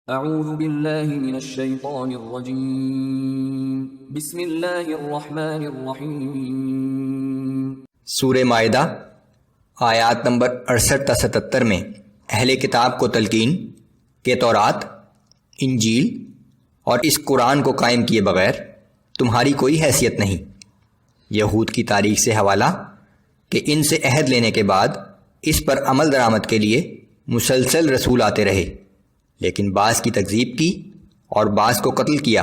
اعوذ باللہ من الشیطان الرجیم بسم اللہ الرحمن الرحیم۔ سورہ مائدہ آیات نمبر 68 تا 77 میں اہل کتاب کو تلقین کہ تورات، انجیل اور اس قرآن کو قائم کیے بغیر تمہاری کوئی حیثیت نہیں۔ یہود کی تاریخ سے حوالہ کہ ان سے عہد لینے کے بعد اس پر عمل درآمد کے لیے مسلسل رسول آتے رہے، لیکن بعض کی تکذیب کی اور بعض کو قتل کیا۔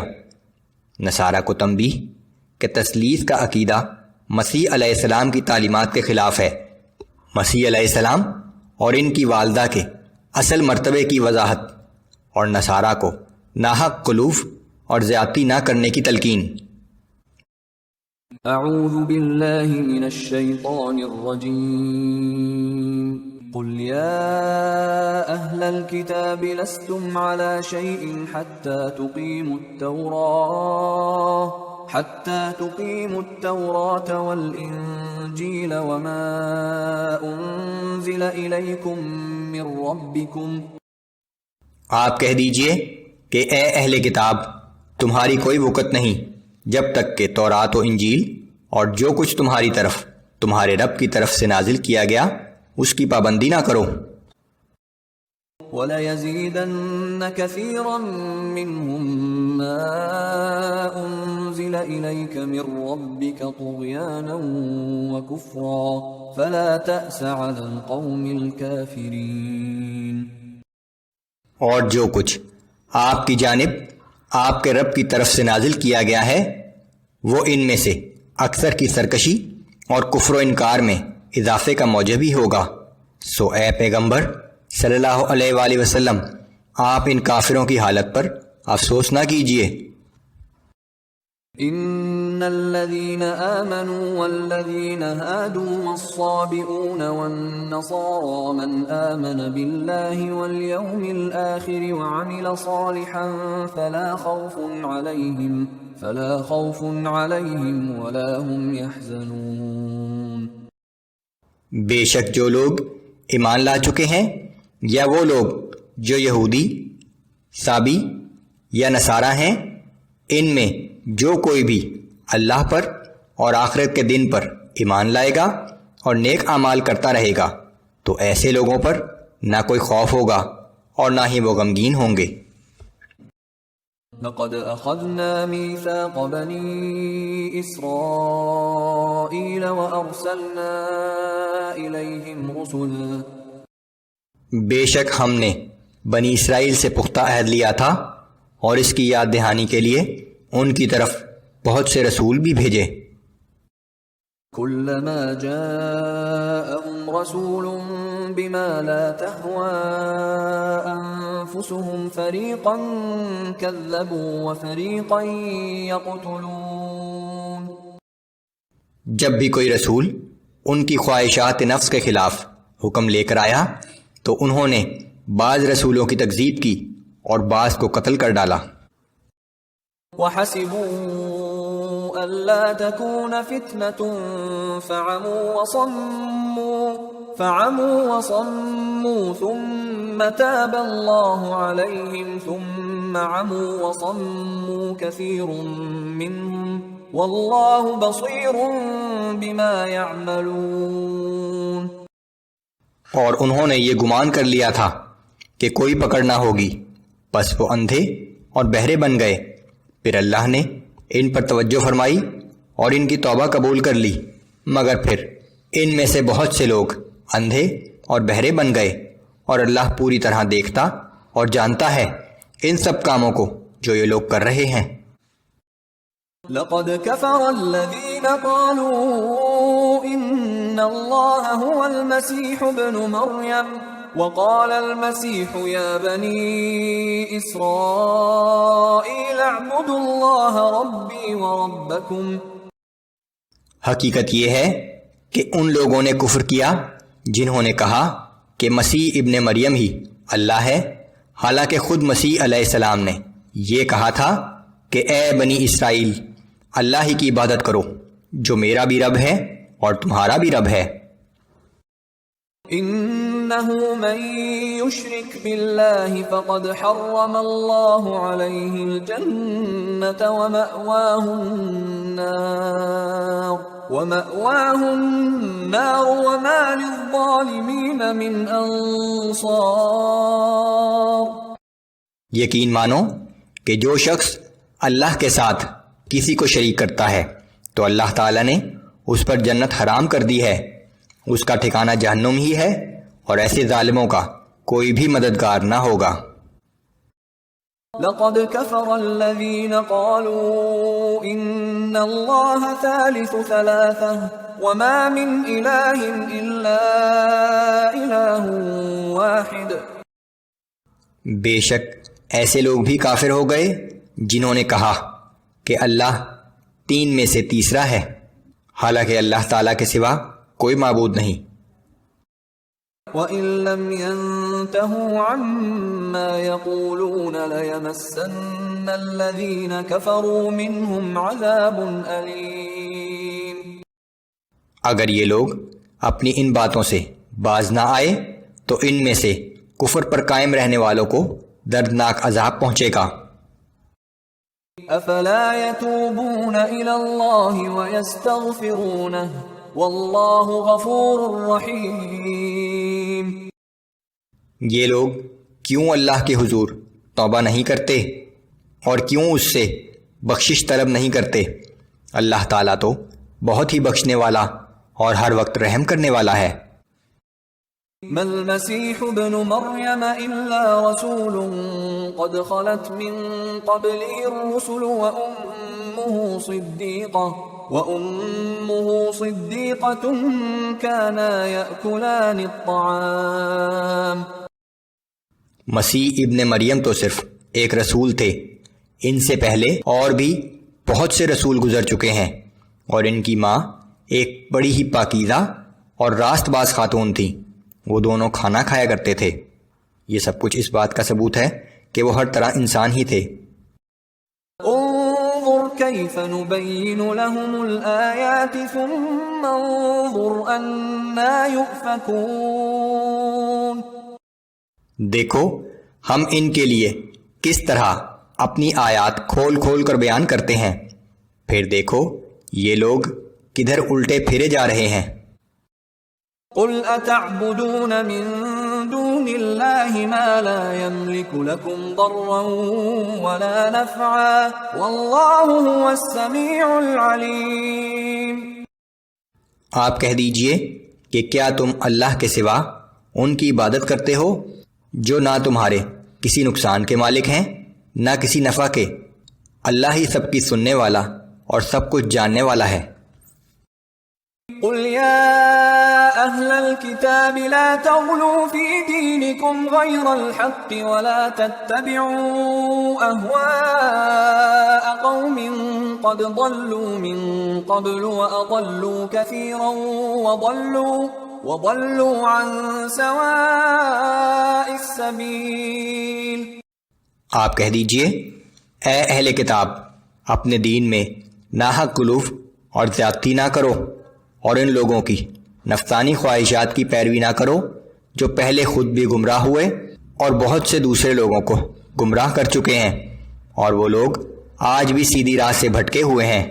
نصارہ کو تنبیہ کہ تثلیث کا عقیدہ مسیح علیہ السلام کی تعلیمات کے خلاف ہے۔ مسیح علیہ السلام اور ان کی والدہ کے اصل مرتبے کی وضاحت، اور نصارہ کو ناحق خلوف اور زیادتی نہ کرنے کی تلقین۔ اعوذ باللہ من الشیطان الرجیم۔ قل یا اہل الكتاب لستم على شیء حتى تقیموا التوراة والانجیل وما انزل الیکم من ربکم۔ آپ کہہ دیجئے کہ اے اہل کتاب، تمہاری کوئی وقت نہیں جب تک کہ تورات و انجیل اور جو کچھ تمہاری طرف تمہارے رب کی طرف سے نازل کیا گیا اس کی پابندی نہ کرو۔ وَلَيَزِيدَنَّ كَثِيرًا مِّنْهُمْ مَا أُنزِلَ إِلَيْكَ مِن رَّبِّكَ طُغْيَانًا وَكُفْرًا فَلَا تَأْسَ عَلَى الْقَوْمِ الْكَافِرِينَ۔ اور جو کچھ آپ کی جانب آپ کے رب کی طرف سے نازل کیا گیا ہے وہ ان میں سے اکثر کی سرکشی اور کفر و انکار میں اضافے کا موجب ہی ہوگا۔ سو اے پیغمبر صلی اللہ علیہ وآلہ وسلم، آپ ان کافروں کی حالت پر افسوس نہ کیجیے۔ ان الذين آمنوا والذين هادوا والصابئون والنصارى من آمن بالله واليوم الآخر وعمل صالحا فلا خوف عليهم ولا هم يحزنون۔ بے شک جو لوگ ایمان لا چکے ہیں یا وہ لوگ جو یہودی، صابی یا نصارہ ہیں، ان میں جو کوئی بھی اللہ پر اور آخرت کے دن پر ایمان لائے گا اور نیک اعمال کرتا رہے گا تو ایسے لوگوں پر نہ کوئی خوف ہوگا اور نہ ہی وہ غمگین ہوں گے۔ لقد اخذنا ميثاق بني اسرائيل وارسلنا اليهم رسلا۔ بے شک ہم نے بنی اسرائیل سے پختہ عہد لیا تھا اور اس کی یاد دہانی کے لیے ان کی طرف بہت سے رسول بھی بھیجے۔ كلما جاءهم رسول بما لا تهوى أنفسهم فريقا كذبوا وفريقا يقتلون۔ جب بھی کوئی رسول ان کی خواہشات نفس کے خلاف حکم لے کر آیا تو انہوں نے بعض رسولوں کی تکذیب کی اور بعض کو قتل کر ڈالا۔ وَحَسِبُوا أَلَّا تَكُونَ فِتْنَةٌ فَعَمُوا وَصَمُّوا ثُمَّ تَابَ اللَّهُ عَلَيْهِمْ ثُمَّ عَمُوا وَصَمُّوا كَثِيرٌ مِّنْهُمْ وَاللَّهُ بَصِيرٌ بِمَا يَعْمَلُونَ۔ اور انہوں نے یہ گمان کر لیا تھا کہ کوئی پکڑ نہ ہوگی، پس وہ اندھے اور بہرے بن گئے۔ پھر اللہ نے ان پر توجہ فرمائی اور ان کی توبہ قبول کر لی، مگر پھر ان میں سے بہت سے لوگ اندھے اور بہرے بن گئے، اور اللہ پوری طرح دیکھتا اور جانتا ہے ان سب کاموں کو جو یہ لوگ کر رہے ہیں۔ لقد كفر الذين قالوا ان الله هو المسيح ابن مريم وقال المسيح يا بني إسرائيل اعبدوا الله ربي وربكم۔ حقیقت یہ ہے کہ ان لوگوں نے کفر کیا جنہوں نے کہا کہ مسیح ابن مریم ہی اللہ ہے، حالانکہ خود مسیح علیہ السلام نے یہ کہا تھا کہ اے بنی اسرائیل، اللہ ہی کی عبادت کرو جو میرا بھی رب ہے اور تمہارا بھی رب ہے۔ إنه من يشرك بالله فقد حرم الله عليه الجنة ومأواه النار وما للظالمين من أنصار۔ یقین مانو کہ جو شخص اللہ کے ساتھ کسی کو شریک کرتا ہے تو اللہ تعالیٰ نے اس پر جنت حرام کر دی ہے، اس کا ٹھکانہ جہنم ہی ہے، اور ایسے ظالموں کا کوئی بھی مددگار نہ ہوگا۔ لقد كفر الذين قالوا إن الله ثالث ثلاثة وما من إله إلا إله واحد۔ بے شک ایسے لوگ بھی کافر ہو گئے جنہوں نے کہا کہ اللہ تین میں سے تیسرا ہے، حالانکہ اللہ تعالیٰ کے سوا کوئی معبود نہیں۔ وَإِن لَّمْ يَنْتَهُوا عَمَّا يَقُولُونَ لَيَمَسَّنَّ الَّذِينَ كَفَرُوا مِنْهُمْ عَذَابٌ أَلِيمٌ۔ اگر یہ لوگ اپنی ان باتوں سے باز نہ آئے تو ان میں سے کفر پر قائم رہنے والوں کو دردناک عذاب پہنچے گا۔ افلا يتوبون الى الله ويستغفرونه والله غفور رحيم۔ یہ لوگ کیوں اللہ کے حضور توبہ نہیں کرتے اور کیوں اس سے بخشش طلب نہیں کرتے؟ اللہ تعالیٰ تو بہت ہی بخشنے والا اور ہر وقت رحم کرنے والا ہے۔ ما المسيح ابن مريم إلا رسول قد خلت من قبله الرسل وأمه صديقة كانا يأكلان الطعام۔ مسیح ابن مریم تو صرف ایک رسول تھے، ان سے پہلے اور بھی بہت سے رسول گزر چکے ہیں، اور ان کی ماں ایک بڑی ہی پاکیزہ اور راست باز خاتون تھی، وہ دونوں کھانا کھایا کرتے تھے۔ یہ سب کچھ اس بات کا ثبوت ہے کہ وہ ہر طرح انسان ہی تھے۔ انظر كيف نبين لهم الآيات ثم انظر أنا يؤفكون۔ دیکھو ہم ان کے لیے کس طرح اپنی آیات کھول کھول کر بیان کرتے ہیں، پھر دیکھو یہ لوگ کدھر الٹے پھرے جا رہے ہیں۔ قل اتعبدون من دون الله ما لا يملك لكم ضرا ولا نفعا والله هو السميع العليم۔ آپ کہہ دیجئے کہ کیا تم اللہ کے سوا ان کی عبادت کرتے ہو جو نہ تمہارے کسی نقصان کے مالک ہیں نہ کسی نفع کے؟ اللہ ہی سب کی سننے والا اور سب کچھ جاننے والا ہے۔ قل يا أهل الكتاب لا تغلوا في دينكم غير الحق ولا تتبعوا أهواء قوم قد ضلوا من قبل وأضلوا كثيرا وضلوا عن سواء السبيل۔ آپ کہہ دیجئے اے اہل کتاب اپنے دین میں ناحق غلو اور زیادتی نہ کرو، اور ان لوگوں کی نفسانی خواہشات کی پیروی نہ کرو جو پہلے خود بھی گمراہ ہوئے اور بہت سے دوسرے لوگوں کو گمراہ کر چکے ہیں، اور وہ لوگ آج بھی سیدھی راہ سے بھٹکے ہوئے ہیں۔